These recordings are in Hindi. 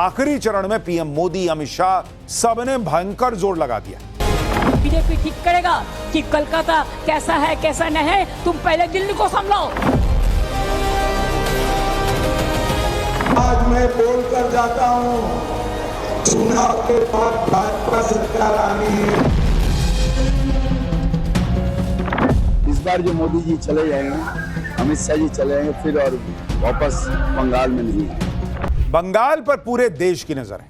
आखिरी चरण में पीएम मोदी, अमित शाह सबने भयंकर जोर लगा दिया। बीजेपी ठीक करेगा कि कोलकाता कैसा है कैसा नहीं है, तुम पहले दिल्ली को संभालो। आज मैं बोलकर जाता हूं, चुनाव के बाद भाजपा सरकार आनी है। इस बार जो मोदी जी चले जाएंगे, अमित शाह जी चले जाएंगे, फिर और वापस बंगाल में नहीं आएंगे। बंगाल पर पूरे देश की नजर है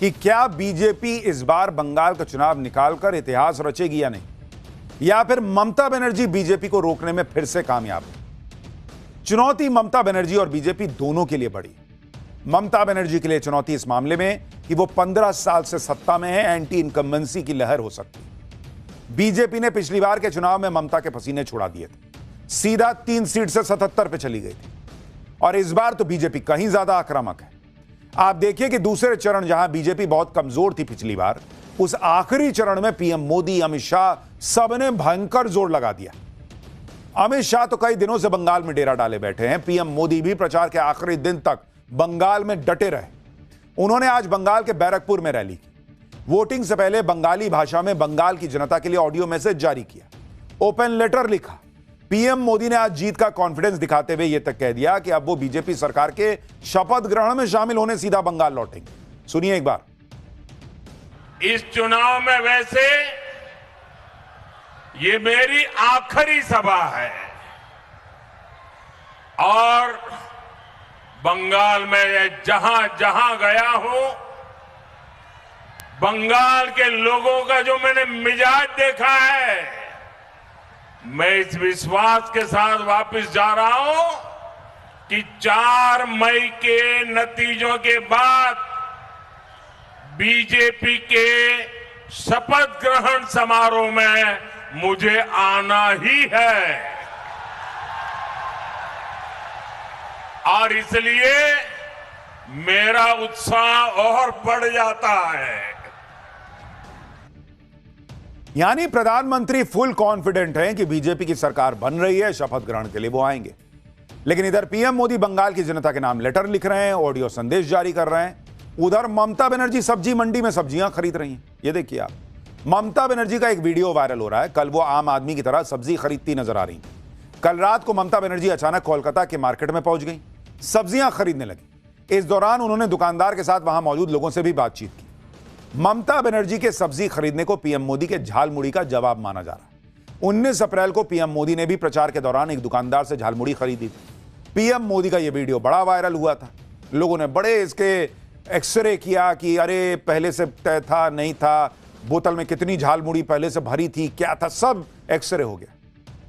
कि क्या बीजेपी इस बार बंगाल का चुनाव निकालकर इतिहास रचेगी या नहीं, या फिर ममता बनर्जी बीजेपी को रोकने में फिर से कामयाब है। चुनौती ममता बनर्जी और बीजेपी दोनों के लिए बड़ी। ममता बनर्जी के लिए चुनौती इस मामले में कि वो 15 साल से सत्ता में है, एंटी इनकम्बेंसी की लहर हो सकती है। बीजेपी ने पिछली बार के चुनाव में ममता के पसीने छुड़ा दिए थे, सीधा 3 सीट से 77 पे चली गई थी, और इस बार तो बीजेपी कहीं ज्यादा आक्रामक है। आप देखिए कि दूसरे चरण जहां बीजेपी बहुत कमजोर थी पिछली बार, उस आखिरी चरण में पीएम मोदी, अमित शाह सबने भयंकर जोर लगा दिया। अमित शाह तो कई दिनों से बंगाल में डेरा डाले बैठे हैं। पीएम मोदी भी प्रचार के आखिरी दिन तक बंगाल में डटे रहे। उन्होंने आज बंगाल के बैरकपुर में रैली की। वोटिंग से पहले बंगाली भाषा में बंगाल की जनता के लिए ऑडियो मैसेज जारी किया, ओपन लेटर लिखा। पीएम मोदी ने आज जीत का कॉन्फिडेंस दिखाते हुए यह तक कह दिया कि अब वो बीजेपी सरकार के शपथ ग्रहण में शामिल होने सीधा बंगाल लौटेंगे। सुनिए एक बार। इस चुनाव में वैसे ये मेरी आखिरी सभा है और बंगाल में जहां जहां गया हूं, बंगाल के लोगों का जो मैंने मिजाज देखा है, मैं इस विश्वास के साथ वापस जा रहा हूं कि 4 मई के नतीजों के बाद बीजेपी के शपथ ग्रहण समारोह में मुझे आना ही है। और इसलिए मेरा उत्साह और बढ़ जाता है। यानी प्रधानमंत्री फुल कॉन्फिडेंट हैं कि बीजेपी की सरकार बन रही है, शपथ ग्रहण के लिए वो आएंगे। लेकिन इधर पीएम मोदी बंगाल की जनता के नाम लेटर लिख रहे हैं, ऑडियो संदेश जारी कर रहे हैं। उधर ममता बनर्जी सब्जी मंडी में सब्जियां खरीद रही हैं। ये देखिए आप, ममता बनर्जी का एक वीडियो वायरल हो रहा है। कल वो आम आदमी की तरह सब्जी खरीदती नजर आ रही। कल रात को ममता बनर्जी अचानक कोलकाता के मार्केट में पहुंच गई, सब्जियां खरीदने लगी। इस दौरान उन्होंने दुकानदार के साथ वहां मौजूद लोगों से भी बातचीत की। ममता बनर्जी के सब्जी खरीदने को पीएम मोदी के झालमुड़ी का जवाब माना जा रहा है। 19 अप्रैल को पीएम मोदी ने भी प्रचार के दौरान एक दुकानदार से झालमुड़ी खरीदी थी। पीएम मोदी का यह वीडियो बड़ा वायरल हुआ था। लोगों ने बड़े इसके एक्सरे किया कि अरे पहले से तय था, नहीं था, बोतल में कितनी झालमुड़ी पहले से भरी थी, क्या था, सब एक्सरे हो गया।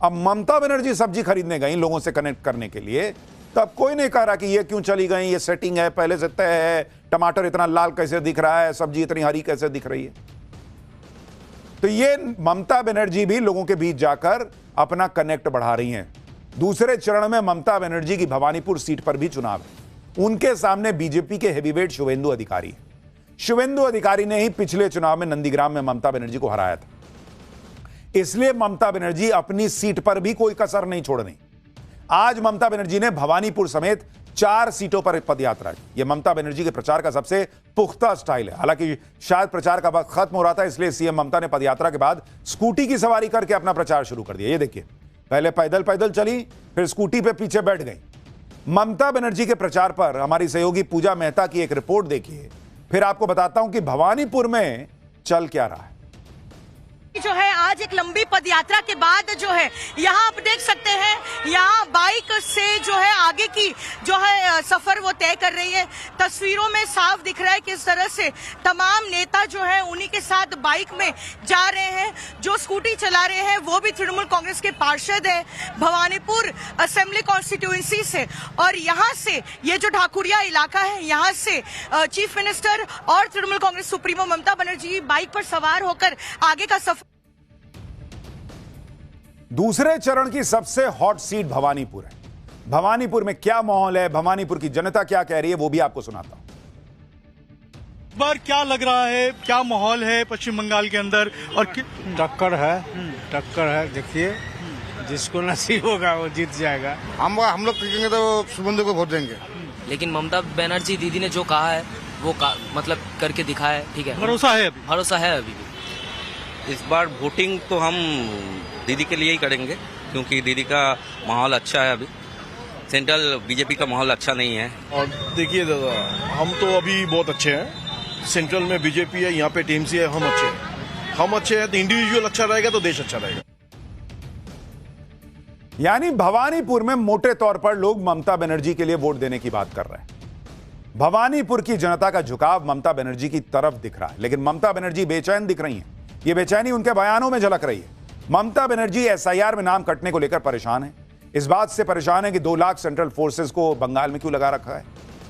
अब ममता बनर्जी सब्जी खरीदने गई लोगों से कनेक्ट करने के लिए, तब कोई नहीं कह रहा कि ये क्यों चली गई, ये सेटिंग है, पहले से तय है, टमाटर इतना लाल कैसे दिख रहा है, सब्जी इतनी हरी कैसे दिख रही है। तो ये ममता बनर्जी भी लोगों के बीच जाकर अपना कनेक्ट बढ़ा रही हैं। दूसरे चरण में ममता बनर्जी की भवानीपुर सीट पर भी चुनाव है। उनके सामने बीजेपी के हेवीवेट शुवेंदु अधिकारी है। शुवेंदु अधिकारी ने ही पिछले चुनाव में नंदीग्राम में ममता बनर्जी को हराया था। इसलिए ममता बनर्जी अपनी सीट पर भी कोई कसर नहीं छोड़ रही। आज ममता बनर्जी ने भवानीपुर समेत 4 सीटों पर पदयात्रा की। यह ममता बनर्जी के प्रचार का सबसे पुख्ता स्टाइल है। हालांकि शायद प्रचार का वक्त खत्म हो रहा था, इसलिए सीएम ममता ने पदयात्रा के बाद स्कूटी की सवारी करके अपना प्रचार शुरू कर दिया। ये देखिए, पहले पैदल पैदल चली, फिर स्कूटी पे पीछे बैठ गई। ममता बनर्जी के प्रचार पर हमारी सहयोगी पूजा मेहता की एक रिपोर्ट देखिए, फिर आपको बताता हूं कि भवानीपुर में चल क्या रहा है। जो है आज एक लंबी पदयात्रा के बाद जो है यहाँ आप देख सकते हैं, यहाँ बाइक से जो है आगे की जो है सफर वो तय कर रही है। तस्वीरों में साफ दिख रहा है किस तरह से तमाम नेता जो है उन्हीं के साथ बाइक में जा रहे हैं। जो स्कूटी चला रहे हैं वो भी तृणमूल कांग्रेस के पार्षद है भवानीपुर असेंबली कॉन्स्टिट्यूएंसी से। और यहाँ से ये जो ढाकुरिया इलाका है, यहाँ से चीफ मिनिस्टर और तृणमूल कांग्रेस सुप्रीमो ममता बनर्जी बाइक पर सवार होकर आगे का सफर। दूसरे चरण की सबसे हॉट सीट भवानीपुर है। भवानीपुर में क्या माहौल है, भवानीपुर की जनता क्या कह रही है, वो भी आपको सुनाता हूं। इस बार क्या लग रहा है, क्या माहौल है पश्चिम बंगाल के अंदर? और टक्कर है, देखिए जिसको नसीब होगा वो जीत जाएगा। हम लोग कहेंगे तो शुभेंदु को वोट देंगे। लेकिन ममता बनर्जी दीदी ने जो कहा है वो मतलब करके दिखाया है। ठीक है, भरोसा है अभी? भरोसा है अभी भी। इस बार वोटिंग तो हम दीदी के लिए ही करेंगे, क्योंकि दीदी का माहौल अच्छा है। अभी सेंट्रल बीजेपी का माहौल अच्छा नहीं है। और देखिए दादा, हम तो अभी बहुत अच्छे हैं। सेंट्रल में बीजेपी है, यहाँ पे टीएमसी है, हम अच्छे हैं। हम अच्छे हैं तो इंडिविजुअल अच्छा रहेगा तो देश अच्छा रहेगा। यानी भवानीपुर में मोटे तौर पर लोग ममता बनर्जी के लिए वोट देने की बात कर रहे हैं। भवानीपुर की जनता का झुकाव ममता बनर्जी की तरफ दिख रहा है, लेकिन ममता बनर्जी बेचैन दिख रही हैं। यह बेचैनी उनके बयानों में झलक रही है। ममता बनर्जी एसआईआर में नाम कटने को लेकर परेशान है। इस बात से परेशान है कि 2 लाख सेंट्रल फोर्सेस को बंगाल में क्यों लगा रखा है।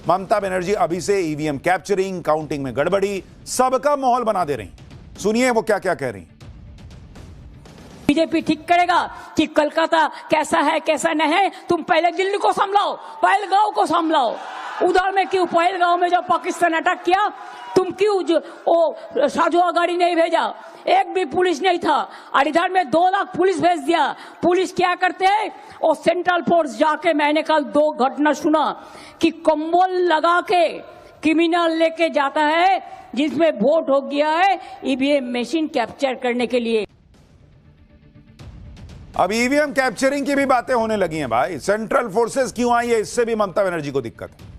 ममता बनर्जी अभी से ईवीएम कैप्चरिंग, काउंटिंग में गड़बड़ी, सबका माहौल बना दे रही। सुनिए वो क्या क्या कह रही। बीजेपी ठीक करेगा कि कोलकाता कैसा है कैसा नहीं है, तुम पहले दिल्ली को संभलाओ, पहलगांव को संभलाओ। उधर में क्यों, पहलगांव में जब पाकिस्तान अटैक किया, तुम क्यों वो साझुआ गाड़ी नहीं भेजा, एक भी पुलिस नहीं था। और इधर में 2 लाख पुलिस भेज दिया। पुलिस क्या करते हैं, और सेंट्रल फोर्स जाके, मैंने कल 2 घटना सुना कि कंबल लगा के क्रिमिनल लेके जाता है जिसमें वोट हो गया है ईवीएम मशीन कैप्चर करने के लिए। अब ईवीएम कैप्चरिंग की भी बातें होने लगी हैं भाई। सेंट्रल फोर्सेस क्यों आई है, इससे भी ममता बनर्जी को दिक्कत है।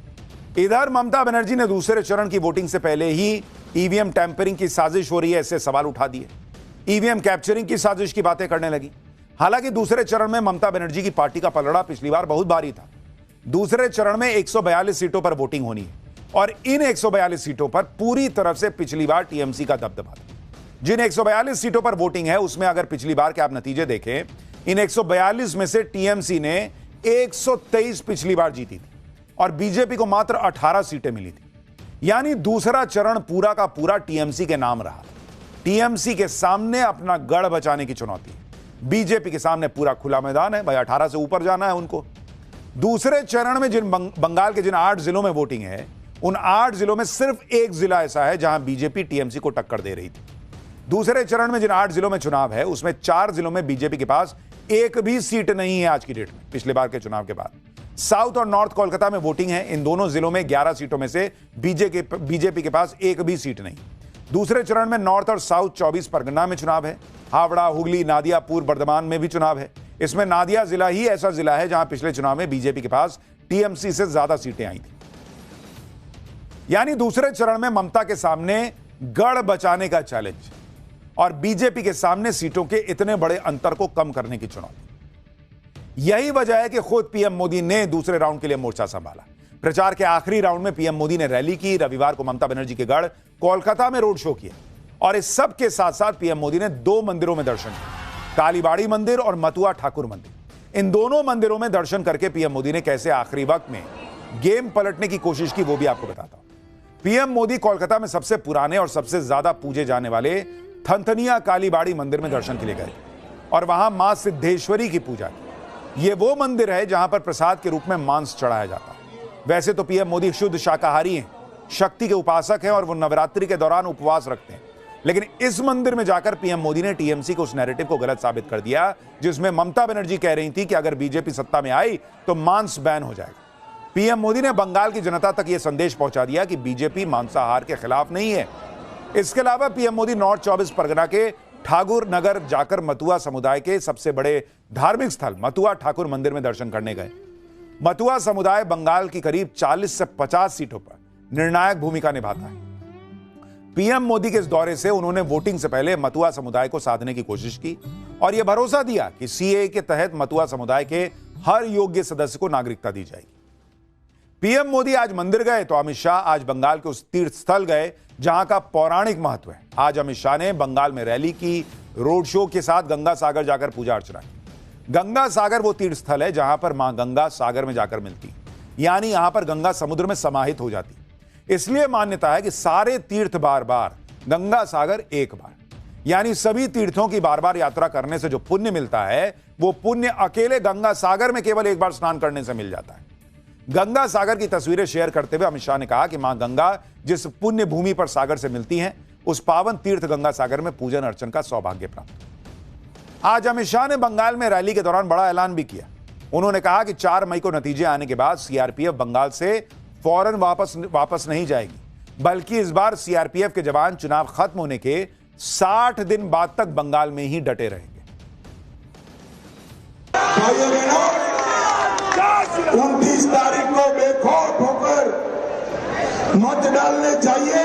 इधर ममता बनर्जी ने दूसरे चरण की वोटिंग से पहले ही ईवीएम टैंपरिंग की साजिश हो रही है ऐसे सवाल उठा दिए। ईवीएम कैप्चरिंग की साजिश की बातें करने लगी। हालांकि दूसरे चरण में ममता बनर्जी की पार्टी का पलड़ा पिछली बार बहुत भारी था। दूसरे चरण में 142 सीटों पर वोटिंग होनी है और इन 142 सीटों पर पूरी तरफ से पिछली बार टीएमसी का दबदबा था। जिन 142 सीटों पर वोटिंग है उसमें अगर पिछली बार के आप नतीजे देखें, इन 142 में से टीएमसी ने 123 पिछली बार जीती थी और बीजेपी को मात्र 18 सीटें मिली थी। यानी दूसरा चरण पूरा का पूरा टीएमसी के नाम रहा। टीएमसी के सामने अपना गढ़ बचाने की चुनौती है। बीजेपी के सामने पूरा खुला मैदान है भाई, 18 से ऊपर जाना है उनको। दूसरे चरण में जिन बंगाल के जिन 8 जिलों में वोटिंग है, उन 8 जिलों में सिर्फ एक जिला ऐसा है जहां बीजेपी टीएमसी को टक्कर दे रही थी। दूसरे चरण में जिन 8 जिलों में चुनाव है उसमें 4 जिलों में बीजेपी के पास एक भी सीट नहीं है आज की डेट में, पिछले बार के चुनाव के बाद। साउथ और नॉर्थ कोलकाता में वोटिंग है। इन दोनों जिलों में 11 सीटों में से बीजेपी के पास एक भी सीट नहीं। दूसरे चरण में नॉर्थ और साउथ 24 परगना में चुनाव है। हावड़ा, हुगली, नादिया, पूर्व बर्धमान में भी चुनाव है। इसमें नादिया जिला ही ऐसा जिला है जहां पिछले चुनाव में बीजेपी के पास टीएमसी से ज्यादा सीटें आई थी। यानी दूसरे चरण में ममता के सामने गढ़ बचाने का चैलेंज और बीजेपी के सामने सीटों के इतने बड़े अंतर को कम करने की चुनौती। यही वजह है कि खुद पीएम मोदी ने दूसरे राउंड के लिए मोर्चा संभाला। प्रचार के आखिरी राउंड में पीएम मोदी ने रैली की। रविवार को ममता बनर्जी के गढ़ कोलकाता में रोड शो किया और इस सब के साथ साथ पीएम मोदी ने 2 मंदिरों में दर्शन किया, कालीबाड़ी मंदिर और मथुआ ठाकुर मंदिर। इन दोनों मंदिरों में दर्शन करके पीएम मोदी ने कैसे आखिरी वक्त में गेम पलटने की कोशिश की वो भी आपको बताता हूं। पीएम मोदी कोलकाता में सबसे पुराने और सबसे ज्यादा पूजे जाने वाले थनथनिया कालीबाड़ी मंदिर में दर्शन के लिए गए और वहां मां सिद्धेश्वरी की पूजा की। यह वो मंदिर है जहां पर प्रसाद के रूप में मांस चढ़ाया जाता है। वैसे तो पीएम मोदी शुद्ध शाकाहारी हैं, शक्ति के उपासक हैं और वो नवरात्रि के दौरान उपवास रखते हैं। लेकिन इस मंदिर में जाकर पीएम मोदी ने टीएमसी को उस नैरेटिव को गलत साबित कर दिया जिसमें ममता बनर्जी कह रही थी कि अगर बीजेपी सत्ता में आई तो मांस बैन हो जाएगा। पीएम मोदी ने बंगाल की जनता तक यह संदेश पहुंचा दिया कि बीजेपी मांसाहार के खिलाफ नहीं है। इसके अलावा पीएम मोदी नॉर्थ 24 परगना के ठाकुर नगर जाकर मथुआ समुदाय के सबसे बड़े धार्मिक स्थल मथुआ ठाकुर मंदिर में दर्शन करने गए। मथुआ समुदाय बंगाल की करीब 40 से 50 सीटों पर निर्णायक भूमिका निभाता है। पीएम मोदी के इस दौरे से उन्होंने वोटिंग से पहले मथुआ समुदाय को साधने की कोशिश की और यह भरोसा दिया कि सीएए के तहत मथुआ समुदाय के हर योग्य सदस्य को नागरिकता दी जाएगी। पीएम मोदी आज मंदिर गए तो अमित शाह आज बंगाल के उस तीर्थ स्थल गए जहां का पौराणिक महत्व है। आज अमित शाह ने बंगाल में रैली की, रोड शो के साथ गंगा सागर जाकर पूजा अर्चना की। गंगा सागर वो तीर्थ स्थल है जहां पर मां गंगा सागर में जाकर मिलती, यानी यहां पर गंगा समुद्र में समाहित हो जाती। इसलिए मान्यता है कि सारे तीर्थ बार बार, गंगा सागर एक बार। यानी सभी तीर्थों की बार बार यात्रा करने से जो पुण्य मिलता है वो पुण्य अकेले गंगा सागर में केवल एक बार स्नान करने से मिल जाता है। गंगा सागर की तस्वीरें शेयर करते हुए अमित शाह ने कहा कि मां गंगा जिस पुण्य भूमि पर सागर से मिलती हैं, उस पावन तीर्थ गंगा सागर में पूजन अर्चन का सौभाग्य प्राप्त। आज अमित शाह ने बंगाल में रैली के दौरान बड़ा ऐलान भी किया। उन्होंने कहा कि 4 मई को नतीजे आने के बाद सीआरपीएफ बंगाल से फौरन वापस नहीं जाएगी। बल्कि इस बार सीआरपीएफ के जवान चुनाव खत्म होने के 60 दिन बाद तक बंगाल में ही डटे रहेंगे। भाइयों बहनों, 29 तारीख को बेखौफ होकर मत डालने चाहिए।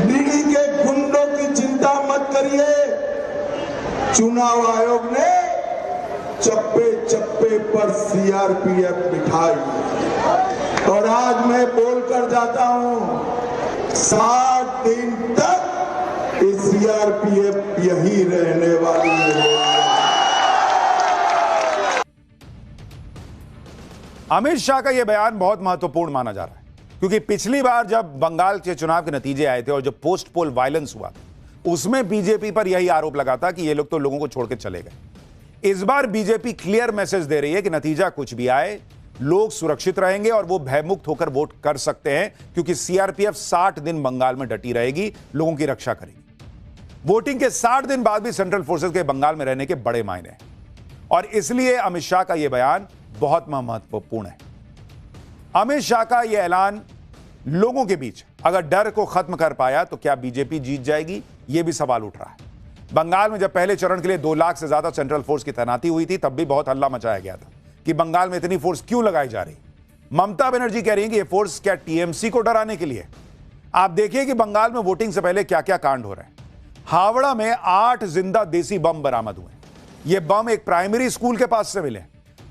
दीदी के गुंडों की चिंता मत करिए। चुनाव आयोग ने चप्पे चप्पे पर सीआरपीएफ बिठाई और आज मैं बोलकर जाता हूं 60 दिन तक ये सीआरपीएफ यही रहने वाली है। अमित शाह का यह बयान बहुत महत्वपूर्ण माना जा रहा है, क्योंकि पिछली बार जब बंगाल के चुनाव के नतीजे आए थे और जब पोस्ट पोल वायलेंस हुआ उसमें बीजेपी पर यही आरोप लगा था कि ये लोग तो लोगों को छोड़ के चले गए। इस बार बीजेपी क्लियर मैसेज दे रही है कि नतीजा कुछ भी आए, लोग सुरक्षित रहेंगे और वो भयमुक्त होकर वोट कर सकते हैं, क्योंकि सीआरपीएफ 60 दिन बंगाल में डटी रहेगी, लोगों की रक्षा करेगी। वोटिंग के 60 दिन बाद भी सेंट्रल फोर्सेस के बंगाल में रहने के बड़े मायने हैं और इसलिए अमित शाह का यह बयान बहुत महत्वपूर्ण है। अमित शाह का यह ऐलान लोगों के बीच अगर डर को खत्म कर पाया तो क्या बीजेपी जीत जाएगी, यह भी सवाल उठ रहा है। बंगाल में जब पहले चरण के लिए 2 लाख से ज्यादा सेंट्रल फोर्स की तैनाती हुई थी, तब भी बहुत हल्ला मचाया गया था कि बंगाल में इतनी फोर्स क्यों लगाई जा रही। ममता बनर्जी कह रही हैं कि यह फोर्स क्या टीएमसी को डराने के लिए। आप देखिए कि बंगाल में वोटिंग से पहले क्या क्या कांड हो रहे हैं। हावड़ा में 8 जिंदा देसी बम बरामद हुए। ये बम एक प्राइमरी स्कूल के पास से मिले।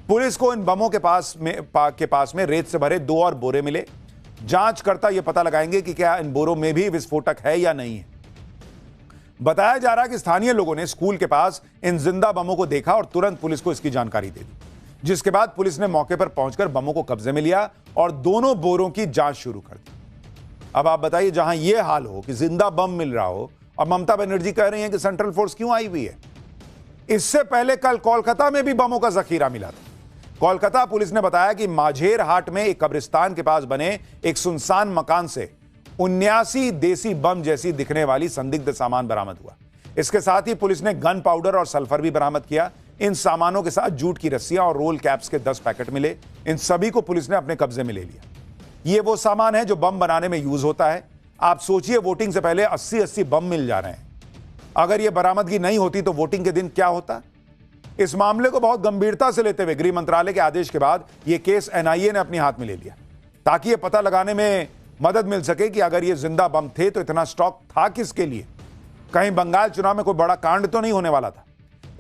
पुलिस को इन बमों के पास में रेत से भरे 2 और बोरे मिले। जांचकर्ता यह पता लगाएंगे कि क्या इन बोरों में भी विस्फोटक है या नहीं है। बताया जा रहा है कि स्थानीय लोगों ने स्कूल के पास इन जिंदा बमों को देखा और तुरंत पुलिस को इसकी जानकारी दे दी, जिसके बाद पुलिस ने मौके पर पहुंचकर बमों को कब्जे में लिया और दोनों बोरों की जांच शुरू कर दी। अब आप बताइए, जहां यह हाल हो कि जिंदा बम मिल रहा हो और ममता बनर्जी कह रही हैं कि सेंट्रल फोर्स क्यों आई हुई है। इससे पहले कल कोलकाता में भी बमों का जखीरा मिला था। कोलकाता पुलिस ने बताया कि माझेर हाट में एक कब्रिस्तान के पास बने एक सुनसान मकान से 79 देसी बम जैसी दिखने वाली संदिग्ध सामान बरामद हुआ। इसके साथ ही पुलिस ने गन पाउडर और सल्फर भी बरामद किया। इन सामानों के साथ जूट की रस्सियां और रोल कैप्स के 10 पैकेट मिले। इन सभी को पुलिस ने अपने कब्जे में ले लिया। ये वो सामान है जो बम बनाने में यूज होता है। आप सोचिए, वोटिंग से पहले 80-80 बम मिल जा रहे हैं। अगर यह बरामदगी नहीं होती तो वोटिंग के दिन क्या होता। इस मामले को बहुत गंभीरता से लेते हुए गृह मंत्रालय के आदेश के बाद यह केस एनआईए ने अपने हाथ में ले लिया, ताकि यह पता लगाने में मदद मिल सके कि अगर ये जिंदा बम थे तो इतना स्टॉक था किसके लिए। कहीं बंगाल चुनाव में कोई बड़ा कांड तो नहीं होने वाला था।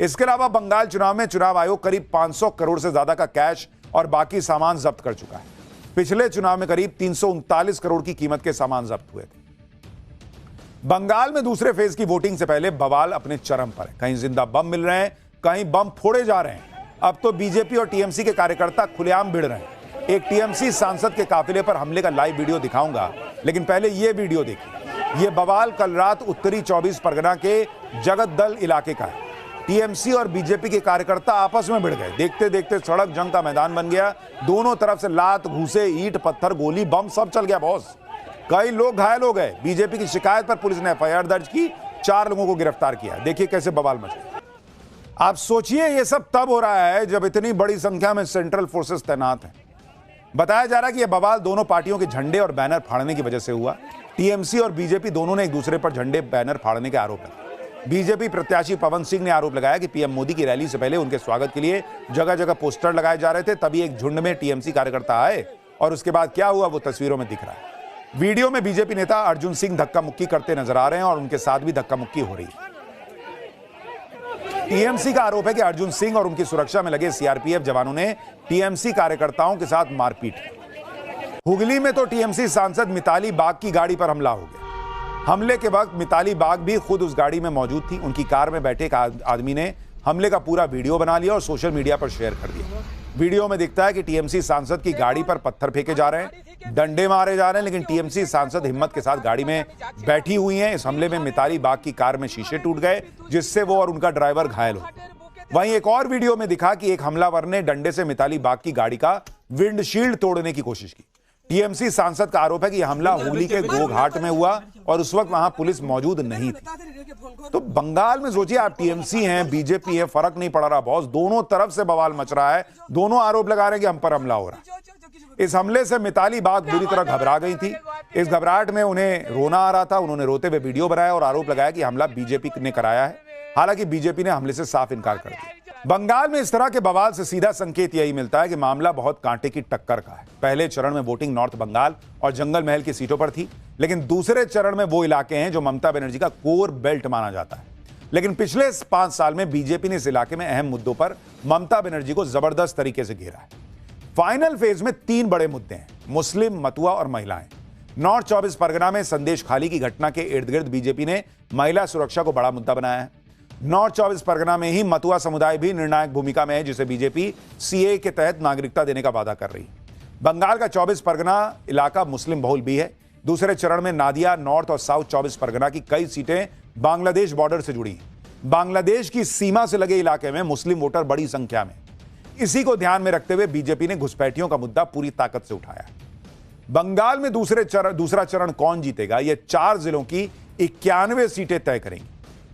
इसके अलावा बंगाल चुनाव में चुनाव आयोग करीब 500 करोड़ से ज्यादा का कैश और बाकी सामान जब्त कर चुका है। पिछले चुनाव में करीब 339 करोड़ की कीमत के सामान जब्त हुए थे। बंगाल में दूसरे फेज की वोटिंग से पहले बवाल अपने चरम पर है। कहीं जिंदा बम मिल रहे हैं, कहीं बम फोड़े जा रहे हैं। अब तो बीजेपी और टीएमसी के कार्यकर्ता खुलेआम भिड़ रहे हैं। एक टीएमसी सांसद के काफिले पर हमले का लाइव वीडियो दिखाऊंगा, लेकिन पहले यह वीडियो देखिए। यह बवाल कल रात उत्तरी 24 परगना के जगतदल इलाके का है। टीएमसी और बीजेपी के कार्यकर्ता आपस में भिड़ गए। देखते देखते सड़क जंग का मैदान बन गया। दोनों तरफ से लात, घूसे, ईंट, पत्थर, गोली, बम सब चल गया बॉस। कई लोग घायल हो गए। बीजेपी की शिकायत पर पुलिस ने एफआईआर दर्ज की, 4 लोगों को गिरफ्तार किया। देखिए कैसे बवाल मचा। आप सोचिए, यह सब तब हो रहा है जब इतनी बड़ी संख्या में सेंट्रल फोर्सेस तैनात हैं। बताया जा रहा है कि यह बवाल दोनों पार्टियों के झंडे और बैनर फाड़ने की वजह से हुआ। टीएमसी और बीजेपी दोनों ने एक दूसरे पर झंडे, बैनर फाड़ने के आरोप लगाए। बीजेपी प्रत्याशी पवन सिंह ने आरोप लगाया कि पीएम मोदी की रैली से पहले उनके स्वागत के लिए जगह जगह पोस्टर लगाए जा रहे थे। तभी एक झुंड में टीएमसी कार्यकर्ता आए और उसके बाद क्या हुआ वो तस्वीरों में दिख रहा है। वीडियो में बीजेपी नेता अर्जुन सिंह धक्का मुक्की करते नजर आ रहे हैं और उनके साथ भी धक्का मुक्की हो रही है। टीएमसी का आरोप है कि अर्जुन सिंह और उनकी सुरक्षा में लगे सीआरपीएफ जवानों ने टीएमसी कार्यकर्ताओं के साथ मारपीट की। हुगली में तो टीएमसी सांसद मिताली बाग की गाड़ी पर हमला हो गया। हमले के वक्त मिताली बाग भी खुद उस गाड़ी में मौजूद थी। उनकी कार में बैठे एक आदमी ने हमले का पूरा वीडियो बना लिया और सोशल मीडिया पर शेयर कर दिया। वीडियो में दिखता है कि टीएमसी सांसद की गाड़ी पर पत्थर फेंके जा रहे हैं, डंडे मारे जा रहे हैं, लेकिन टीएमसी सांसद हिम्मत के साथ गाड़ी में बैठी हुई हैं। इस हमले में मिताली बाग की कार में शीशे टूट गए, जिससे वो और उनका ड्राइवर घायल हो। वहीं एक और वीडियो में दिखा कि एक हमलावर ने डंडे से मिताली बाग की गाड़ी का विंडशील्ड तोड़ने की कोशिश की। टीएमसी सांसद का आरोप है कि यह हमला हुगली के गोघाट में हुआ और उस वक्त वहां पुलिस मौजूद नहीं थी। तो बंगाल में सोचिए, आप टीएमसी हैं, बीजेपी है, फर्क नहीं पड़ रहा बॉस। दोनों तरफ से बवाल मच रहा है। दोनों आरोप लगा रहे हैं कि हम पर हमला हो रहा है। इस हमले से मिताली बाग बुरी तरह घबरा गई थी। इस घबराहट में उन्हें रोना आ रहा था। उन्होंने रोते हुए वीडियो बनाया और आरोप लगाया कि हमला बीजेपी ने कराया है। हालांकि बीजेपी ने हमले से साफ इनकार कर दिया। बंगाल में इस तरह के बवाल से सीधा संकेत यही मिलता है कि मामला बहुत कांटे की टक्कर का है। पहले चरण में वोटिंग नॉर्थ बंगाल और जंगल महल की सीटों पर थी, लेकिन दूसरे चरण में वो इलाके हैं जो ममता बनर्जी का कोर बेल्ट माना जाता है। लेकिन पिछले 5 साल में बीजेपी ने इस इलाके में अहम मुद्दों पर ममता बनर्जी को जबरदस्त तरीके से घेरा है। फाइनल फेज में 3 बड़े मुद्दे हैं: मुस्लिम, मतुआ और महिलाएं। नॉर्थ 24 परगना में संदेश खाली की घटना के इर्द गिर्द बीजेपी ने महिला सुरक्षा को बड़ा मुद्दा बनाया है। नॉर्थ 24 परगना में ही मतुआ समुदाय भी निर्णायक भूमिका में है, जिसे बीजेपी सीए के तहत नागरिकता देने का वादा कर रही है। बंगाल का 24 परगना इलाका मुस्लिम बहुल भी है। दूसरे चरण में नादिया, नॉर्थ और साउथ 24 परगना की कई सीटें बांग्लादेश बॉर्डर से जुड़ी हैं। बांग्लादेश की सीमा से लगे इलाके में मुस्लिम वोटर बड़ी संख्या में। इसी को ध्यान में रखते हुए बीजेपी ने घुसपैठियों का मुद्दा पूरी ताकत से उठाया। बंगाल में दूसरा चरण कौन जीतेगा, यह 4 जिलों की 91 सीटें तय करेंगी।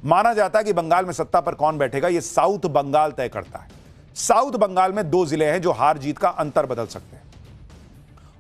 माना जाता है कि बंगाल में सत्ता पर कौन बैठेगा, यह साउथ बंगाल तय करता है। साउथ बंगाल में 2 जिले हैं जो हार जीत का अंतर बदल सकते हैं,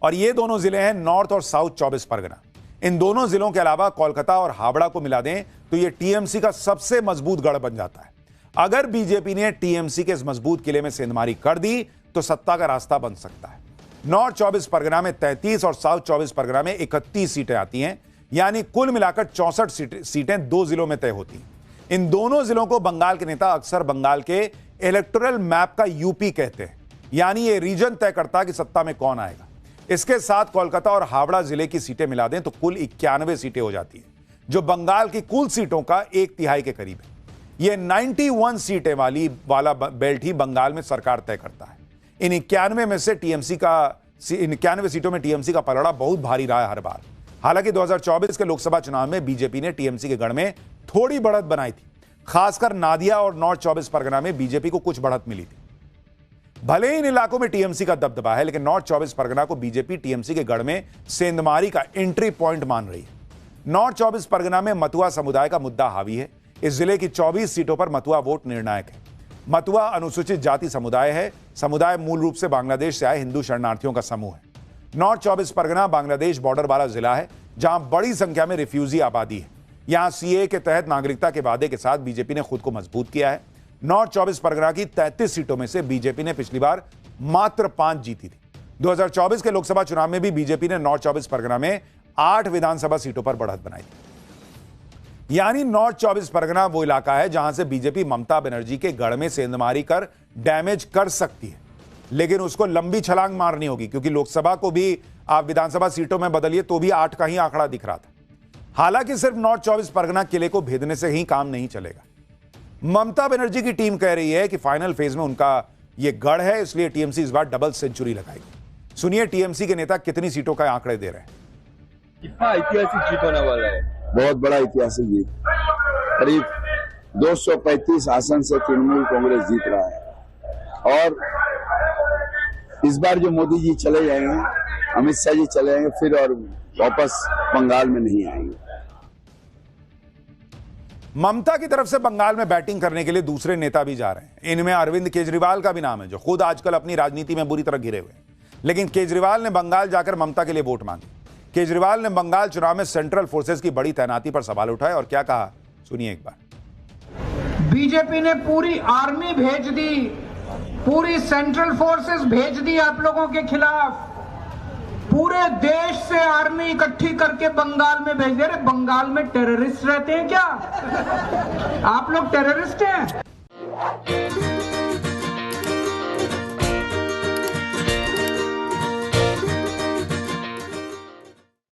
और ये दोनों जिले हैं नॉर्थ और साउथ 24 परगना। इन दोनों जिलों के अलावा कोलकाता और हावड़ा को मिला दें तो यह टीएमसी का सबसे मजबूत गढ़ बन जाता है। अगर बीजेपी ने टीएमसी के इस मजबूत किले में सेंधमारी कर दी तो सत्ता का रास्ता बन सकता है। नॉर्थ 24 परगना में 33 और साउथ 24 परगना में 31 सीटें आती हैं, यानी कुल मिलाकर 64 सीटें 2 जिलों में तय होती हैं। इन दोनों जिलों को बंगाल के नेता अक्सर बंगाल के इलेक्टोरल मैप का यूपी कहते हैं, यानी ये रीजन तय करता है कि सत्ता में कौन आएगा। इसके साथ कोलकाता और हावड़ा जिले की सीटें मिला दें तो कुल 91 सीटें हो जाती हैं, जो बंगाल की कुल सीटों का 1/3 के करीब है। यह 91 सीटें वाला बेल्ट ही बंगाल में सरकार तय करता है। इन 91 सीटों में टीएमसी का पलड़ा बहुत भारी रहा है हर बार। हालांकि 2024 के लोकसभा चुनाव में बीजेपी ने टीएमसी के गढ़ में थोड़ी बढ़त बनाई थी। खासकर नादिया और नॉर्थ 24 परगना में बीजेपी को कुछ बढ़त मिली थी। भले ही इन इलाकों में टीएमसी का दबदबा है, लेकिन नॉर्थ 24 परगना को बीजेपी टीएमसी के गढ़ में सेंधमारी का एंट्री पॉइंट मान रही है। नॉर्थ 24 परगना में मतुआ समुदाय का मुद्दा हावी है। इस जिले की 24 सीटों पर मतुआ वोट निर्णायक है। मतुआ अनुसूचित जाति समुदाय है। समुदाय मूल रूप से बांग्लादेश से आए हिंदू शरणार्थियों का समूह है। नॉर्थ 24 परगना बांग्लादेश बॉर्डर वाला जिला है, जहां बड़ी संख्या में रिफ्यूजी आबादी है। यहां सीए के तहत नागरिकता के वादे के साथ बीजेपी ने खुद को मजबूत किया है। नॉर्थ 24 परगना की 33 सीटों में से बीजेपी ने पिछली बार मात्र 5 जीती थी। 2024 के लोकसभा चुनाव में भी बीजेपी ने नॉर्थ 24 परगना में 8 विधानसभा सीटों पर बढ़त बनाई थी। यानी नॉर्थ 24 परगना वो इलाका है जहां से बीजेपी ममता बनर्जी के गढ़ में सेंधमारी कर डैमेज कर सकती है, लेकिन उसको लंबी छलांग मारनी होगी, क्योंकि लोकसभा को भी आप विधानसभा सीटों में बदलिए तो भी 8 का ही आंकड़ा दिख रहा था। हालांकि सिर्फ नॉर्थ 24 परगना किले को भेदने से ही काम नहीं चलेगा। ममता बनर्जी की टीम कह रही है कि फाइनल फेज में उनका यह गढ़ है, इसलिए टीएमसी इस बार डबल सेंचुरी लगाएगी। सुनिए टीएमसी के नेता कितनी सीटों का आंकड़े दे रहे हैं। कितना ऐतिहासिक जीत होने वाला है, बहुत बड़ा ऐतिहासिक जीत। करीब 235 आसन से तृणमूल कांग्रेस जीत रहा है, और इस बार जो मोदी जी चले जाएंगे, अमित शाह जी चले जाएंगे फिर, और वापस बंगाल में नहीं आएंगे। ममता की तरफ से बंगाल में बैटिंग करने के लिए दूसरे नेता भी जा रहे हैं। इनमें अरविंद केजरीवाल का भी नाम है, जो खुद आजकल अपनी राजनीति में बुरी तरह घिरे हुए हैं। लेकिन केजरीवाल ने बंगाल जाकर ममता के लिए वोट मांगे। केजरीवाल ने बंगाल चुनाव में सेंट्रल फोर्सेस की बड़ी तैनाती पर सवाल उठाए और क्या कहा, सुनिए एक बार। बीजेपी ने पूरी आर्मी भेज दी, पूरी सेंट्रल फोर्सेस भेज दी आप लोगों के खिलाफ। पूरे देश से आर्मी इकट्ठी करके बंगाल में भेज दे रहे। बंगाल में टेररिस्ट रहते हैं क्या? आप लोग टेररिस्ट हैं?